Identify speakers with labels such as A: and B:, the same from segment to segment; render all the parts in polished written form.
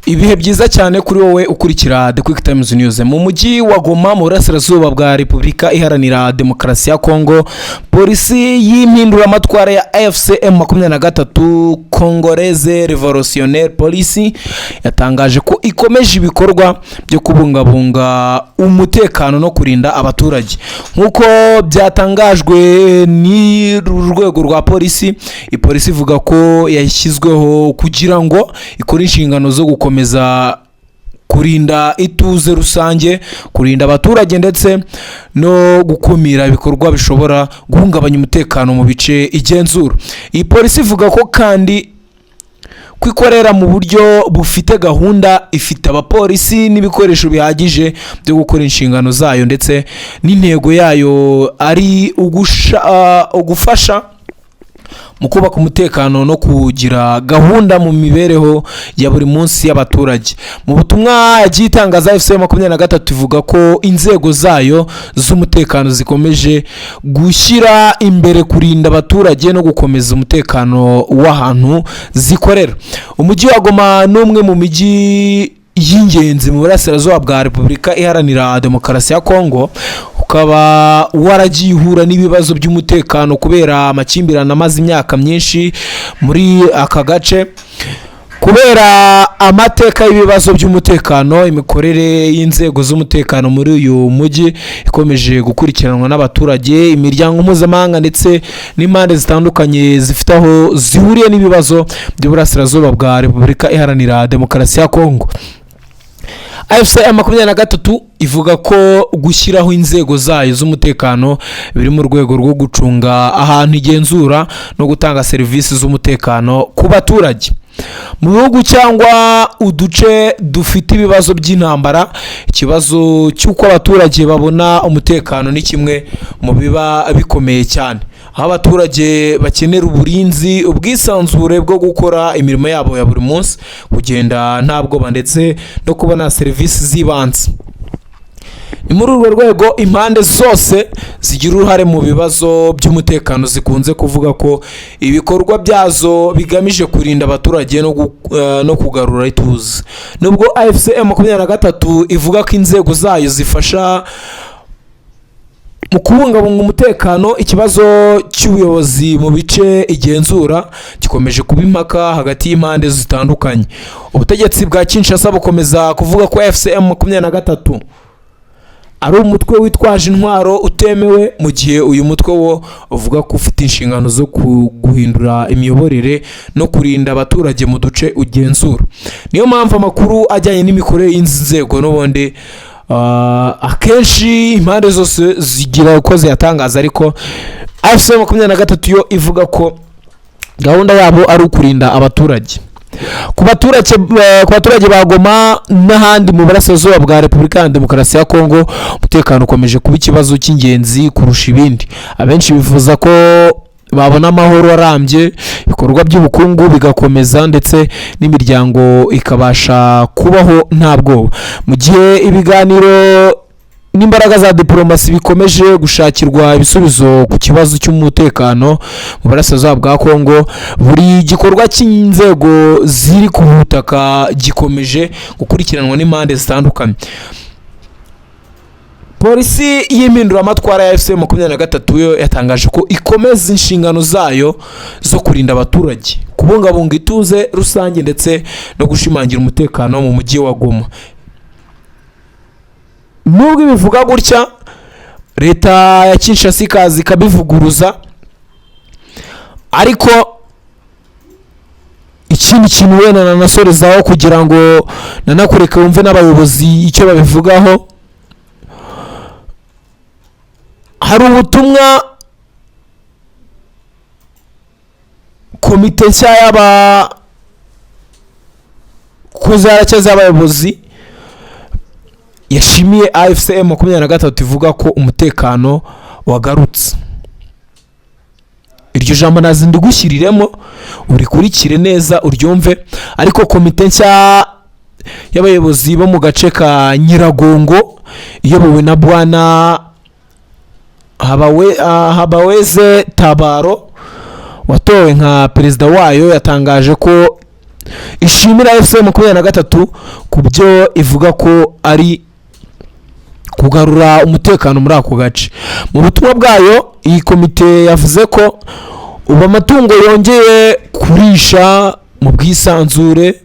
A: Ibihe byiza cyane kuri wowe ukurikira The Quick Times News. Mu mujyi wa Goma mu burasirazuba bwa Repubulika Iharanira Demokarasi ya Kongo, polisi y'impinduramatwara ya AFC M23 Congolaise Revolutionnaire Police yatangaje ko ikomeje ibikorwa byo kubungabunga umutekano no kurinda abaturage. Nkuko byatangajwe ni urwego rwa polisi, ipolisi ivuga ko yashyizweho kugira ngo ikore inshingano zo gukomeza kurinda ituze rusange, kurinda abaturage ndetse no gukumira ibikorwa bishobora guhungabanya umutekano mu bice igenzura. Iyi polisi ivuga ko kandi kwikorera mu buryo bufite gahunda, ifite abapolisi n'ibikoresho bihagije byo gukora inshingano zayo, ndetse n'intego yayo ari ugufasha mu kubaka umutekano no kugira gahunda mu mibereho ya buri munsi y'abaturage. Mu butumwa yagiye itangaza AFC M23 ivuga ko inzego zayo z'umutekano zikomeje gushyira imbere kurinda abaturage no gukomeza umutekano w'ahantu zikorera. Umujyi wa Goma ni umwe mu mijyi y'ingenzi mu burasirazuba bwa Repubulika Iharanira Demokarasi ya Kongo, ukaba waragiye uhura n'ibibazo by'umutekano kubera amakimbirane amaze imyaka myinshi muri aka gace. Kubera amateka y'ibibazo by'umutekano, imikorere y'inzego z'umutekano muri uyu mujyi ikomeje gukurikiranwa n'abaturage, imiryango mpuzamahanga ndetse n'impande zitandukanye zifite aho zihuriye n'ibibazo by'uburasirazuba bwa Repubulika Iharanira Demokarasi ya Kongo. AFC M23 ivuga ko gushyiraho inzego zayo z'umutekano biri mu rwego rwo gucunga ahantu igenzura no gutanga serivisi z'umutekano ku baturage. Mu bihugu cyangwa uduce dufite ibibazo by'intambara, ikibazo cy'uko abaturage babona umutekano ni kimwe mu biba bikomeye cyane, aho abaturage bakenera uburinzi, ubwisanzure bwo gukora imirimo yabo ya buri munsi, kugenda nta bwoba ndetse no kubona serivisi z'ibanze. Ni muri urwo rwego impande zose zigira uruhare mu bibazo by'umutekano zikunze kuvuga ko ibikorwa byazo bigamije kurinda abaturage no kugarura ituze. Nubwo AFC M23 ivuga ko inzego zayo zifasha mu kubungabunga umutekano, ikibazo cy'ubuyobozi mu bice igenzura gikomeje kuba impaka hagati y'impande zitandukanye. Ubutegetsi bwa Kinshasa bukomeza kuvuga ko AFC M23 ari umutwe witwaje intwaro utemewe, mu gihe uyu mutwe wo uvuga ko ufite inshingano zo guhindura imiyoborere no kurinda abaturage mu duce ugenzura. Niyo mpamvu amakuru ajyanye n'imikorere y'inzego n'ubundi akenshi impande zose zigira uko ziyatangaza, ariko AFC M23 yo ivuga ko gahunda yabo ari ukurinda abaturage. Ku baturage ba Goma n'ahandi mu burasirazuba bwa Repubulika ya Demokarasi ya Kongo, umutekano ukomeje kuba ikibazo cy'ingenzi kurusha ibindi. Abenshi bifuza ko babona amahoro arambye, ibikorwa by'ubukungu bigakomeza ndetse n'imiryango ikabasha kubaho nta bwoba. Mu gihe ibiganiro n'imbaraga za diplomasi bikomeje gushakirwa ibisubizo ku kibazo cy'umutekano mu burasirazuba bwa Kongo, buri gikorwa cy'inzego ziri ku butaka gikomeje gukurikiranwa n'impande zitandukanye. Polisi y'impinduramatwara ya AFC M23 yo yatangaje ko ikomeza inshingano zayo zo kurinda abaturage, kubungabunga ituze rusange ndetse no gushimangira umutekano mu mujyi wa Goma. Nubwo bivuga gutya, leta ya Kinshasa ikazi ikabivuguruza, ariko ikindi kintu wenda nanasorezaho kugira ngo nanakureke wumve n'abayobozi icyo babivugaho. Hari ubutumwa komite nshya y'abayobozi yashimiye AFC M23 ivuga ko umutekano wagarutse. Iryo jambo nazindi gushyiriremo urikurikire neza uryumve. Ariko komite nshya y'abayobozi bo mu gace ka Nyiragongo iyobowe na Bwana Habaweze Tabaro watowe nka perezida wayo yatangaje ko ishimira FC23 ku byo ivuga ko ari kugarura umutekano muri ako gace. Mu butumwa bwayo iyi komite yavuze ko ubu amatungo yongeye kurisha mu bwisanzure,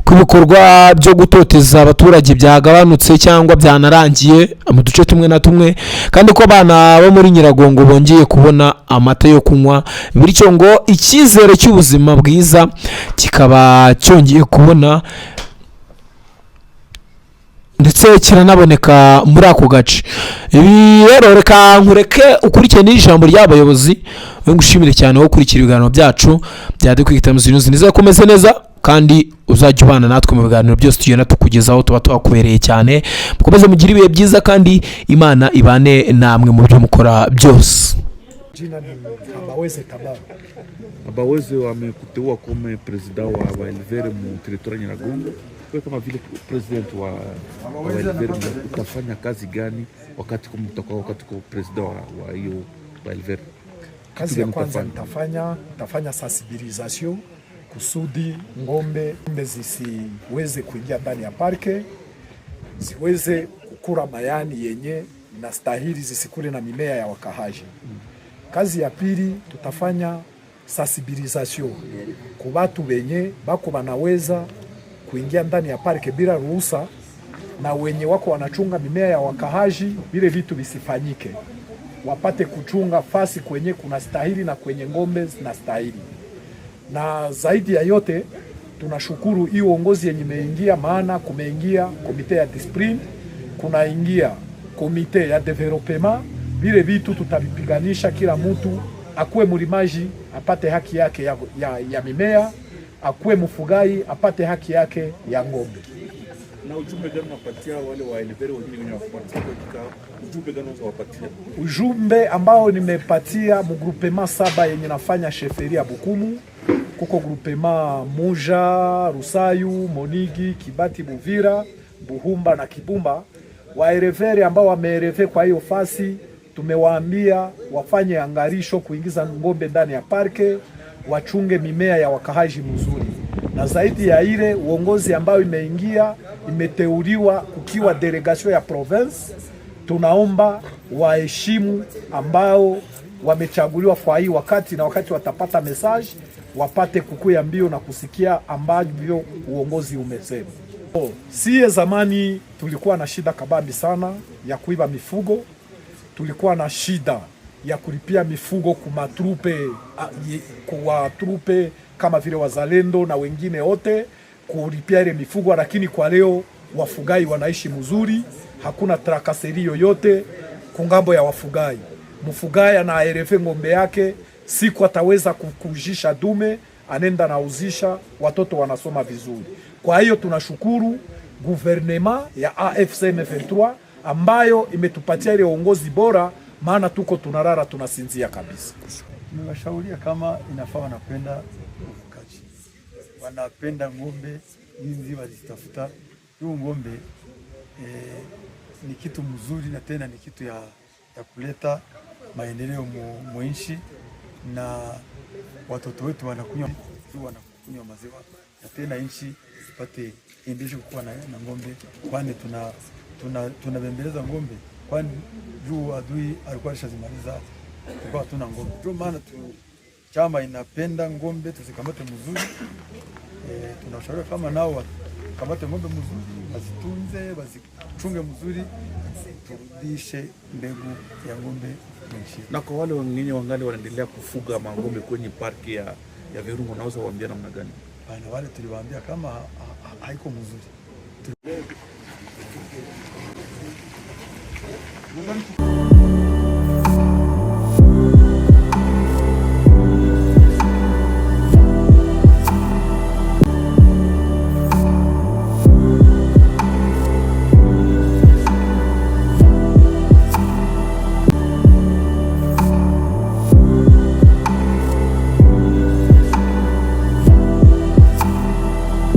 A: ku bikorwa byo gutoteza abaturage byagabanutse cyangwa byanarangiye mu duce tumwe na tumwe, kandi ko abana bo muri Nyiragongo bongeye kubona amata yo kunywa, bityo ngo icyizere cy'ubuzima bwiza kikaba cyongeye kubona ndetse kiranaboneka muri ako gace. Ibi rero reka nkureke ukurikire n'ijambo ry'abayobozi, ngushimire cyane wo gukurikira ibiganiro byacu bya The Quick Times News. Nizakomeze neza kandi uzajya ubana natwe mu biganiro byose tugenda tukugezaho, tuba twakubereye cyane. Mukomeze mugire ibihe byiza kandi Imana ibane namwe mu byo mukora byose.
B: Jina ni Abaweze Tabaru.
C: Abaweze wamekuteua kama president wa Waelvere mu territoire Nyiragongo. Kwa kama vile president wa Waelvere, utafanya kazi gani wakati kama mtakuwa wakati kwa president wa hiyo Waelvere?
B: Kazi ya kwanza nitafanya sensibilisation kusudi ngombe zisiweze kuingia ndani ya parke, ziweze kukura mayani yenye na stahili, zisikule na mimea ya wakahaji. Kazi ya pili tutafanya sensibilisation kwa watu wenye bako wanaweza kuingia ndani ya parke bila ruhusa, na wenye wako wanachunga mimea ya wakahaji, vile vitu visifanyike, wapate kuchunga fasi kwenye kuna stahili na kwenye ngombe na stahili. Na zaidi ya yote tunashukuru hii uongozi yenye imeingia, maana kumeingia komite ya discipline, kunaingia komite ya development. Vile vitu tutavipiganisha, kila mtu akuwe mulimaji apate haki yake ya mimea, akuwe mfugai apate haki yake ya ngombe.
C: Na ujumbe gani unapatia wale wa Waelvere wengine wenye wafuatia kwa ujumbe gani unawapatia?
B: Ujumbe ambao nimepatia mu groupement 7 yenye nafanya sheferia Bukumu, kuko groupement Muja, Rusayu, Monigi, Kibati, Buvira, Buhumba na Kibumba. Waelvere ambao wameeleve kwa hiyo fasi, tumewaambia wafanye angarisho kuingiza ngombe ndani ya parke, wachunge mimea ya wakahaji mzuri. Na zaidi ya ile uongozi ambao imeingia, imeteuliwa kukiwa delegation ya province, tunaomba waheshimu ambao wamechaguliwa kwa hii wakati, na wakati watapata message wapate kukuya mbio na kusikia ambavyo uongozi umesema. Sie zamani tulikuwa na shida kabambi sana ya kuiba mifugo, tulikuwa na shida ya kulipia mifugo kwa trupe kama vile wazalendo na wengine wote kulipia ile mifugo, lakini kwa leo wafugai wanaishi mzuri, hakuna trakaseri yoyote kungambo ya wafugai. Mfugai anaerefe ngombe yake, siku ataweza kukujisha dume, anenda na uzisha, watoto wanasoma vizuri. Kwa hiyo tunashukuru guvernema ya AFC M23 ambayo imetupatia ile uongozi bora, maana tuko tunarara tunasinzia kabisa.
D: Nimewashauria kama inafaa wanapenda ufugaji, wanapenda ngombe hizi wazitafuta. Hiyo ngombe ni kitu mzuri na tena ni kitu ya kuleta maendeleo muinchi, na watoto wetu wanakunywa maziwa, na tena inchi ipate endeshe kuwa na ngombe, kwani tunabembeleza ngombe, kwani juu adui alikuwa alishazimaliza kwa tuna ngombe. Ndio maana chama inapenda ngombe tuzikamate mzuri. Tunashauri kama nao kamate ngombe mzuri, wazitunze, wazichunge mzuri, turudishe mbegu ya ngombe nchi.
C: Na kwa wale wengine wangali wanaendelea kufuga ngombe kwenye parki ya Virunga, naweza waambia namna gani?
D: Bana, wale tuliwaambia kama haiko mzuri.